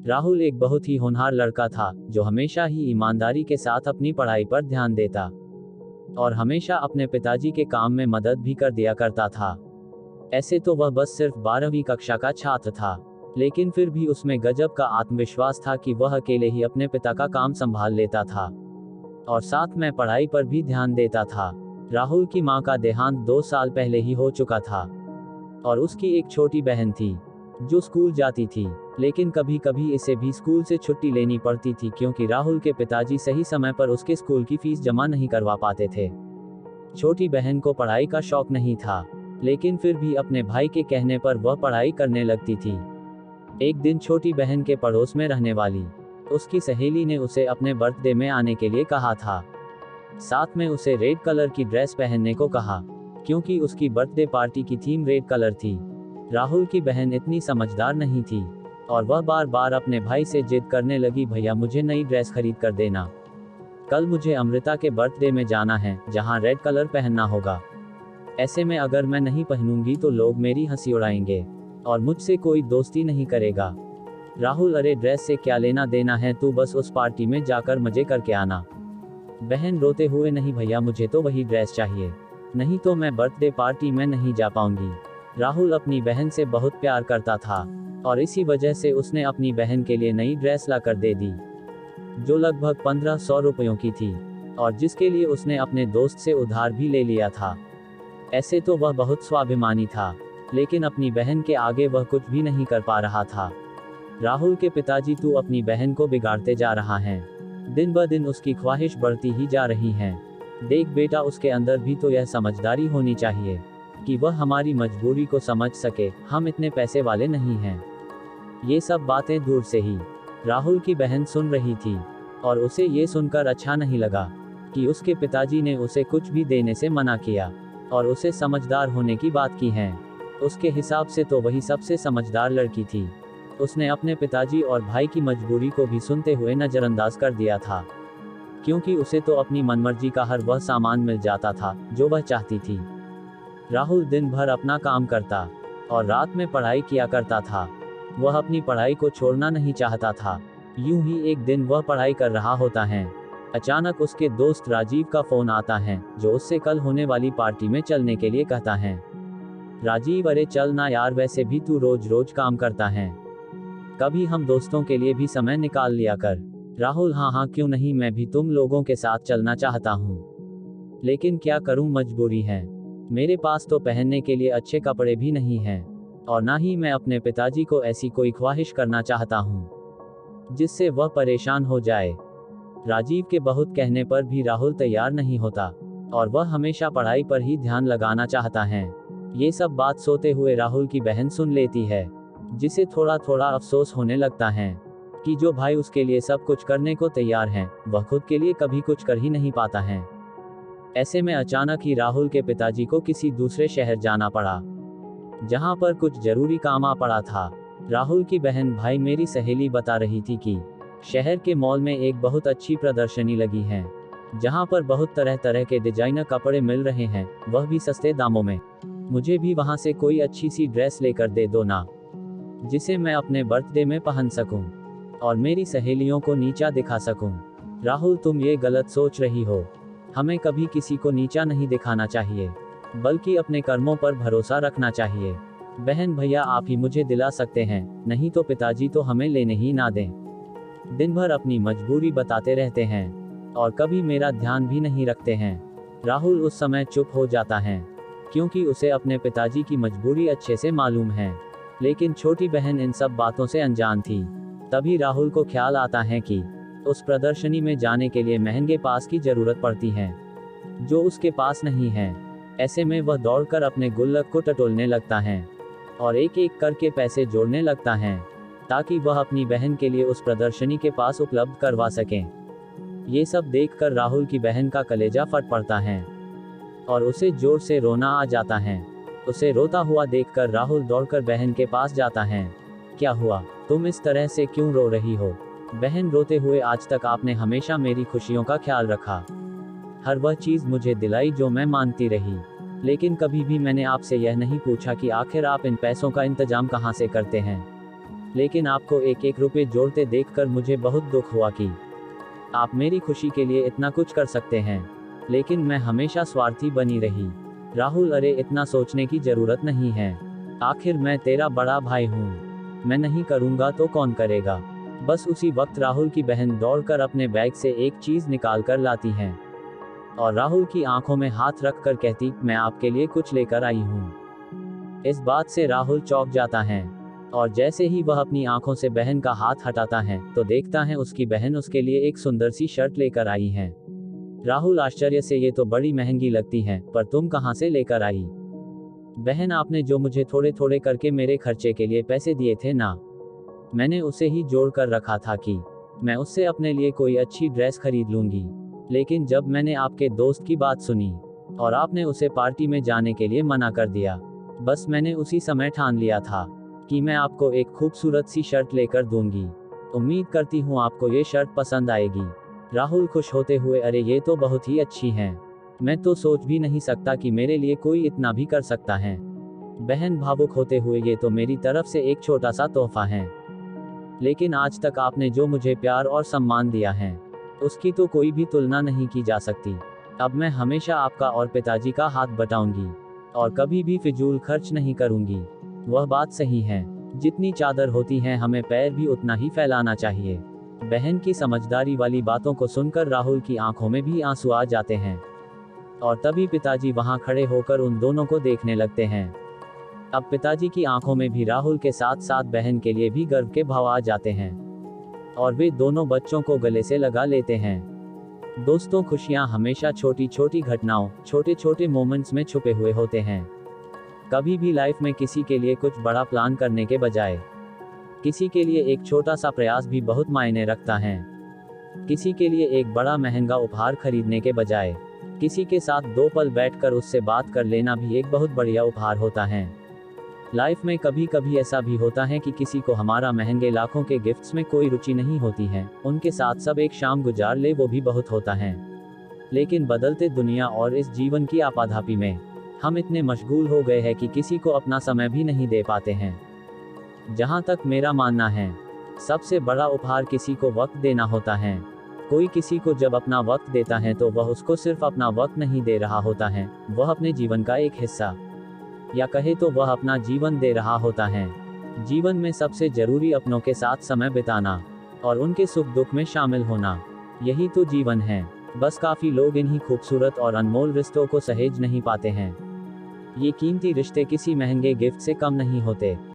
राहुल एक बहुत ही होनहार लड़का था, जो हमेशा ही ईमानदारी के साथ अपनी पढ़ाई पर ध्यान देता और हमेशा अपने पिताजी के काम में मदद भी कर दिया करता था। ऐसे तो वह बस सिर्फ 12वीं कक्षा का छात्र था, लेकिन फिर भी उसमें गजब का आत्मविश्वास था कि वह अकेले ही अपने पिता का काम संभाल लेता था और साथ में पढ़ाई पर भी ध्यान देता था। राहुल की मां का देहांत 2 साल पहले ही हो चुका था और उसकी एक छोटी बहन थी जो स्कूल जाती थी, लेकिन कभी कभी इसे भी स्कूल से छुट्टी लेनी पड़ती थी क्योंकि राहुल के पिताजी सही समय पर उसके स्कूल की फीस जमा नहीं करवा पाते थे। छोटी बहन को पढ़ाई का शौक नहीं था, लेकिन फिर भी अपने भाई के कहने पर वह पढ़ाई करने लगती थी। एक दिन छोटी बहन के पड़ोस में रहने वाली उसकी सहेली ने उसे अपने बर्थडे में आने के लिए कहा था। साथ में उसे रेड कलर की ड्रेस पहनने को कहा, क्योंकि उसकी बर्थडे पार्टी की थीम रेड कलर थी। राहुल की बहन इतनी समझदार नहीं थी और वह बार बार अपने भाई से जिद करने लगी, भैया मुझे नई ड्रेस खरीद कर देना, कल मुझे अमृता के बर्थडे में जाना है जहां रेड कलर पहनना होगा। ऐसे में अगर मैं नहीं पहनूंगी तो लोग मेरी हंसी उड़ाएंगे और मुझसे कोई दोस्ती नहीं करेगा। राहुल, अरे ड्रेस से क्या लेना देना है, तू बस उस पार्टी में जाकर मजे करके आना। बहन रोते हुए, नहीं भैया मुझे तो वही ड्रेस चाहिए, नहीं तो मैं बर्थडे पार्टी में नहीं जा पाऊंगी। राहुल अपनी बहन से बहुत प्यार करता था और इसी वजह से उसने अपनी बहन के लिए नई ड्रेस ला कर दे दी, जो लगभग 1500 रुपयों की थी और जिसके लिए उसने अपने दोस्त से उधार भी ले लिया था। ऐसे तो वह बहुत स्वाभिमानी था, लेकिन अपनी बहन के आगे वह कुछ भी नहीं कर पा रहा था। राहुल के पिताजी, तू अपनी बहन को बिगाड़ते जा रहा है, दिन ब दिन उसकी ख्वाहिश बढ़ती ही जा रही है। देख बेटा, उसके अंदर भी तो यह समझदारी होनी चाहिए कि वह हमारी मजबूरी को समझ सके, हम इतने पैसे वाले नहीं हैं। ये सब बातें दूर से ही राहुल की बहन सुन रही थी और उसे ये सुनकर अच्छा नहीं लगा कि उसके पिताजी ने उसे कुछ भी देने से मना किया और उसे समझदार होने की बात की है। उसके हिसाब से तो वही सबसे समझदार लड़की थी। उसने अपने पिताजी और भाई की मजबूरी को भी सुनते हुए नजरअंदाज कर दिया था, क्योंकि उसे तो अपनी मनमर्जी का हर वह सामान मिल जाता था जो वह चाहती थी। राहुल दिन भर अपना काम करता और रात में पढ़ाई किया करता था। वह अपनी पढ़ाई को छोड़ना नहीं चाहता था। यूं ही एक दिन वह पढ़ाई कर रहा होता है, अचानक उसके दोस्त राजीव का फोन आता है, जो उससे कल होने वाली पार्टी में चलने के लिए कहता है। राजीव, अरे चल ना यार, वैसे भी तू रोज रोज काम करता है, कभी हम दोस्तों के लिए भी समय निकाल लिया कर। राहुल, हाँ क्यों नहीं, मैं भी तुम लोगों के साथ चलना चाहता हूँ, लेकिन क्या करूँ, मजबूरी है। मेरे पास तो पहनने के लिए अच्छे कपड़े भी नहीं हैं और ना ही मैं अपने पिताजी को ऐसी कोई ख्वाहिश करना चाहता हूँ जिससे वह परेशान हो जाए। राजीव के बहुत कहने पर भी राहुल तैयार नहीं होता और वह हमेशा पढ़ाई पर ही ध्यान लगाना चाहता है। ये सब बात सोते हुए राहुल की बहन सुन लेती है, जिसे थोड़ा थोड़ा अफसोस होने लगता है कि जो भाई उसके लिए सब कुछ करने को तैयार है, वह खुद के लिए कभी कुछ कर ही नहीं पाता है। ऐसे में अचानक ही राहुल के पिताजी को किसी दूसरे शहर जाना पड़ा, जहां पर कुछ जरूरी काम आ पड़ा था। राहुल की बहन, भाई मेरी सहेली बता रही थी कि शहर के मॉल में एक बहुत अच्छी प्रदर्शनी लगी है, जहां पर बहुत तरह तरह के डिजाइनर कपड़े मिल रहे हैं, वह भी सस्ते दामों में। मुझे भी वहां से कोई अच्छी सी ड्रेस लेकर दे दो ना, जिसे मैं अपने बर्थडे में पहन सकूं और मेरी सहेलियों को नीचा दिखा सकूं। राहुल, तुम ये गलत सोच रही हो, हमें कभी किसी को नीचा नहीं दिखाना चाहिए, बल्कि अपने कर्मों पर भरोसा रखना चाहिए। बहन, भैया आप ही मुझे दिला सकते हैं, नहीं तो पिताजी तो हमें लेने ही ना दें। दिन भर अपनी मजबूरी बताते रहते हैं और कभी मेरा ध्यान भी नहीं रखते हैं। राहुल उस समय चुप हो जाता है, क्योंकि उसे अपने पिताजी की मजबूरी अच्छे से मालूम है, लेकिन छोटी बहन इन सब बातों से अनजान थी। तभी राहुल को ख्याल आता है कि उस प्रदर्शनी में जाने के लिए महंगे पास की जरूरत पड़ती है, जो उसके पास नहीं है। ऐसे में वह दौड़कर अपने गुल्लक को टटोलने लगता है और एक एक करके पैसे जोड़ने लगता है, ताकि वह अपनी बहन के लिए उस प्रदर्शनी के पास उपलब्ध करवा सकें। ये सब देखकर राहुल की बहन का कलेजा फट पड़ता है और उसे जोर से रोना आ जाता है। उसे रोता हुआ देखकर राहुल दौड़कर बहन के पास जाता है। क्या हुआ, तुम इस तरह से क्यों रो रही हो? बहन रोते हुए, आज तक आपने हमेशा मेरी खुशियों का ख्याल रखा, हर वह चीज मुझे दिलाई जो मैं मांगती रही, लेकिन कभी भी मैंने आपसे यह नहीं पूछा कि आखिर आप इन पैसों का इंतजाम कहां से करते हैं। लेकिन आपको एक एक रुपये जोड़ते देखकर मुझे बहुत दुख हुआ कि आप मेरी खुशी के लिए इतना कुछ कर सकते हैं, लेकिन मैं हमेशा स्वार्थी बनी रही। राहुल, अरे इतना सोचने की जरूरत नहीं है। आखिर मैं तेरा बड़ा भाई हूँ। मैं नहीं करूँगा तो कौन करेगा। बस उसी वक्त राहुल की बहन दौड़कर अपने बैग से एक चीज निकाल कर लाती है और राहुल की आंखों में हाथ रखकर कहती, मैं आपके लिए कुछ लेकर आई हूँ। इस बात से राहुल चौंक जाता है और जैसे ही वह अपनी आंखों से बहन का हाथ हटाता है तो देखता है उसकी बहन उसके लिए एक सुंदर सी शर्ट लेकर आई है। राहुल आश्चर्य से, ये तो बड़ी महंगी लगती है, पर तुम कहाँ से लेकर आई? बहन, आपने जो मुझे थोड़े थोड़े करके मेरे खर्चे के लिए पैसे दिए थे ना, मैंने उसे ही जोड़ कर रखा था कि मैं उससे अपने लिए कोई अच्छी ड्रेस खरीद लूंगी। लेकिन जब मैंने आपके दोस्त की बात सुनी और आपने उसे पार्टी में जाने के लिए मना कर दिया, बस मैंने उसी समय ठान लिया था कि मैं आपको एक खूबसूरत सी शर्ट लेकर दूंगी। उम्मीद करती हूँ आपको ये शर्ट पसंद आएगी। राहुल खुश होते हुए, अरे ये तो बहुत ही अच्छी है, मैं तो सोच भी नहीं सकता कि मेरे लिए कोई इतना भी कर सकता है। बहन भावुक होते हुए, ये तो मेरी तरफ से एक छोटा सा तोहफा है, लेकिन आज तक आपने जो मुझे प्यार और सम्मान दिया है उसकी तो कोई भी तुलना नहीं की जा सकती। अब मैं हमेशा आपका और पिताजी का हाथ बटाऊंगी और कभी भी फिजूल खर्च नहीं करूंगी। वह बात सही है, जितनी चादर होती है हमें पैर भी उतना ही फैलाना चाहिए। बहन की समझदारी वाली बातों को सुनकर राहुल की आंखों में भी आंसू आ जाते हैं और तभी पिताजी वहां खड़े होकर उन दोनों को देखने लगते हैं। अब पिताजी की आंखों में भी राहुल के साथ साथ बहन के लिए भी गर्व के भाव आ जाते हैं और वे दोनों बच्चों को गले से लगा लेते हैं। दोस्तों, खुशियां हमेशा छोटी छोटी घटनाओं, छोटे छोटे मोमेंट्स में छुपे हुए होते हैं। कभी भी लाइफ में किसी के लिए कुछ बड़ा प्लान करने के बजाय किसी के लिए एक छोटा सा प्रयास भी बहुत मायने रखता है। किसी के लिए एक बड़ा महंगा उपहार खरीदने के बजाय किसी के साथ 2 पल बैठकर उससे बात कर लेना भी एक बहुत बढ़िया उपहार होता है। लाइफ में कभी कभी ऐसा भी होता है कि किसी को हमारा महंगे लाखों के गिफ्ट्स में कोई रुचि नहीं होती है, उनके साथ सब एक शाम गुजार ले, वो भी बहुत होता है। लेकिन बदलते दुनिया और इस जीवन की आपाधापी में हम इतने मशगूल हो गए हैं कि किसी को अपना समय भी नहीं दे पाते हैं। जहां तक मेरा मानना है, सबसे बड़ा उपहार किसी को वक्त देना होता है। कोई किसी को जब अपना वक्त देता है तो वह उसको सिर्फ अपना वक्त नहीं दे रहा होता है, वह अपने जीवन का एक हिस्सा, या कहे तो वह अपना जीवन दे रहा होता है। जीवन में सबसे जरूरी अपनों के साथ समय बिताना और उनके सुख दुख में शामिल होना, यही तो जीवन है। बस काफी लोग इन्हीं खूबसूरत और अनमोल रिश्तों को सहेज नहीं पाते हैं। ये कीमती रिश्ते किसी महंगे गिफ्ट से कम नहीं होते।